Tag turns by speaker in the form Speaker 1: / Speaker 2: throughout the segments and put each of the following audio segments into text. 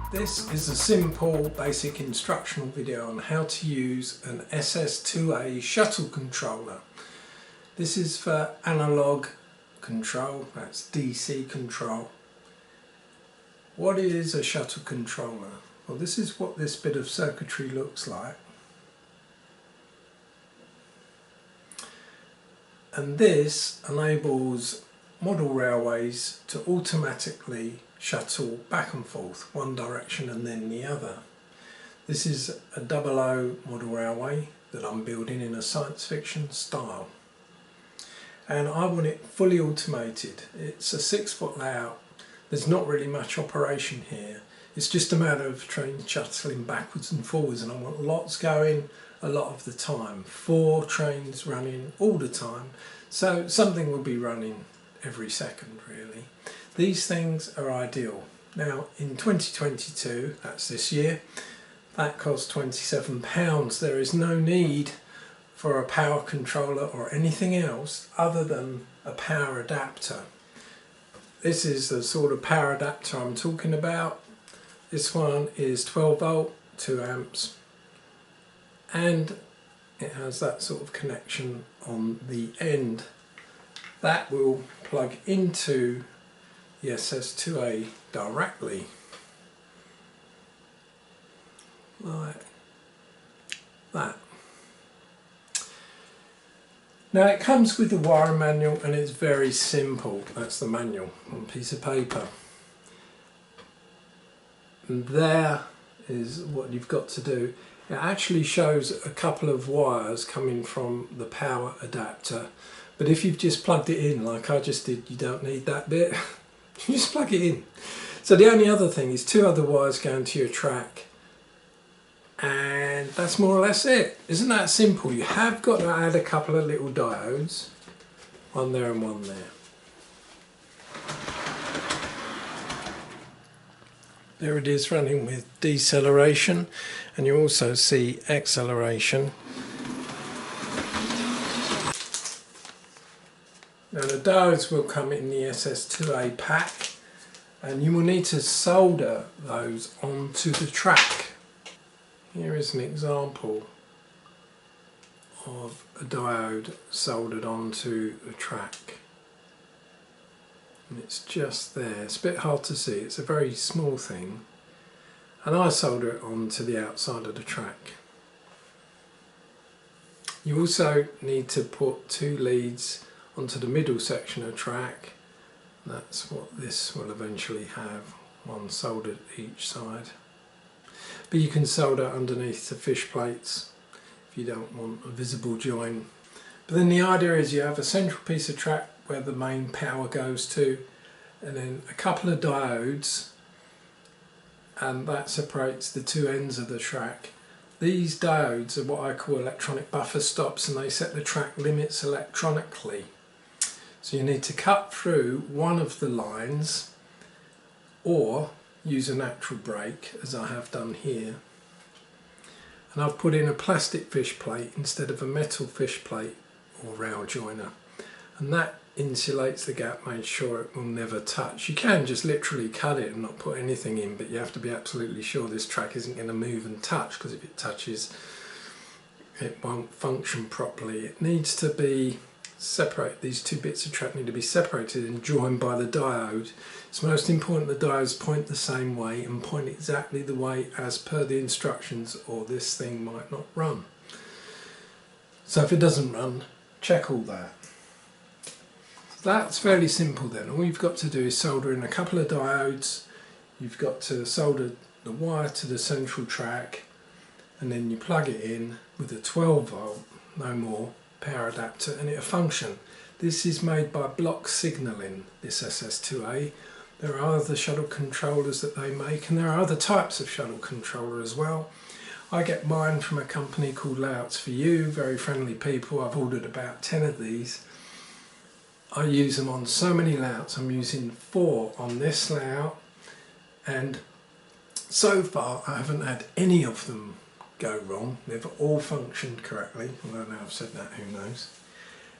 Speaker 1: This is a simple basic instructional video on how to use an SS2A shuttle controller. This is for analog control, that's DC control. What is a shuttle controller? Well, this is what this bit of circuitry looks like. And this enables model railways to automatically shuttle back and forth, one direction and then the other. This is a 00 model railway that I'm building in a science fiction style. And I want it fully automated. It's a 6-foot layout. There's not really much operation here. It's just a matter of trains shuttling backwards and forwards, and I want lots going a lot of the time. 4 trains running all the time. So something will be running every second really. These things are ideal. Now in 2022, that's this year, that costs £27. There is no need for a power controller or anything else other than a power adapter. This is the sort of power adapter I'm talking about. This one is 12 volt, 2 amps, and it has that sort of connection on the end. That will plug into the SS2A directly, like that. Now it comes with the wiring manual and it's very simple. That's the manual on a piece of paper. And there is what you've got to do. It actually shows a couple of wires coming from the power adapter. But if you've just plugged it in like I just did, you don't need that bit. You just plug it in. So the only other thing is 2 other wires going to your track. And that's more or less it. Isn't that simple? You have got to add a couple of little diodes. One there and one there. There it is running with deceleration, and you also see acceleration. Now the diodes will come in the SS2A pack, and you will need to solder those onto the track. Here is an example of a diode soldered onto the track. And it's just there. It's a bit hard to see, it's a very small thing. And I solder it onto the outside of the track. You also need to put 2 leads onto the middle section of track. That's what this will eventually have, one soldered each side. But you can solder underneath the fish plates if you don't want a visible join. But then the idea is you have a central piece of track where the main power goes to, and then a couple of diodes, and that separates the 2 ends of the track. These diodes are what I call electronic buffer stops, and they set the track limits electronically. So you need to cut through one of the lines or use a natural brake, as I have done here. And I've put in a plastic fish plate instead of a metal fish plate or rail joiner, and that insulates the gap, made sure it will never touch. You can just literally cut it and not put anything in, but you have to be absolutely sure this track isn't going to move and touch, because if it touches it won't function properly. It needs to be separated. These 2 bits of track need to be separated and joined by the diode. It's most important the diodes point the same way and point exactly the way as per the instructions, or this thing might not run. So if it doesn't run, check all that. That's fairly simple then. All you've got to do is solder in a couple of diodes. You've got to solder the wire to the central track, and then you plug it in with a 12 volt, no more, power adapter, and it'll function. This is made by Block Signalling, this SS2A. There are other shuttle controllers that they make, and there are other types of shuttle controller as well. I get mine from a company called Layouts for You, very friendly people. I've ordered about 10 of these. I use them on so many layouts. I'm using 4 on this layout, and so far I haven't had any of them go wrong. They've all functioned correctly, although now I've said that, who knows.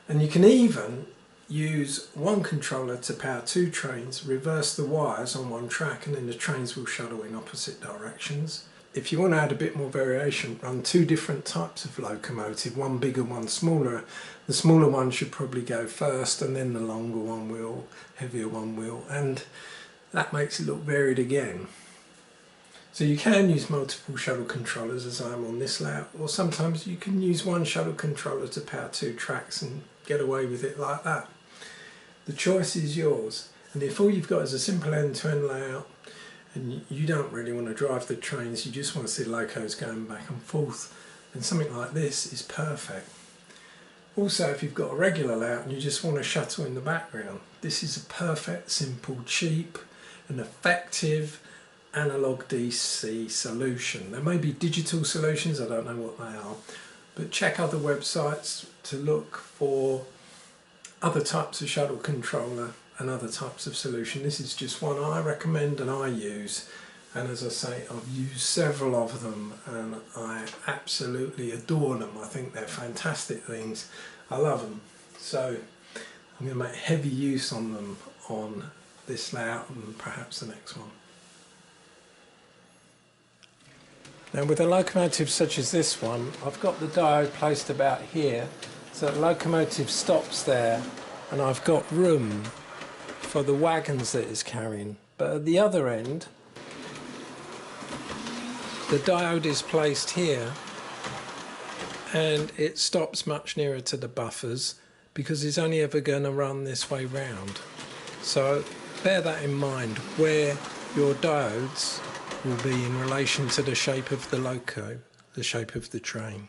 Speaker 1: And you can even use one controller to power two trains, reverse the wires on one track, and then the trains will shuttle in opposite directions. If you want to add a bit more variation, run two different types of locomotive, one bigger, one smaller. The smaller one should probably go first, and then the longer one will, heavier one will, and that makes it look varied again. So you can use multiple shuttle controllers, as I am on this layout, or sometimes you can use one shuttle controller to power two tracks and get away with it like that. The choice is yours, and if all you've got is a simple end-to-end layout and you don't really want to drive the trains, you just want to see locos going back and forth, then something like this is perfect. Also, if you've got a regular layout and you just want a shuttle in the background, this is a perfect, simple, cheap and effective analog DC solution. There may be digital solutions, I don't know what they are, but check other websites to look for other types of shuttle controller and other types of solution. This is just one I recommend and I use, and as I say, I've used several of them and I absolutely adore them. I think they're fantastic things. I love them. So I'm going to make heavy use on them on this layout and perhaps the next one. Now with a locomotive such as this one, I've got the diode placed about here, so the locomotive stops there and I've got room for the wagons that it's carrying. But at the other end, the diode is placed here and it stops much nearer to the buffers because it's only ever going to run this way round. So bear that in mind where your diodes will be in relation to the shape of the loco, the shape of the train.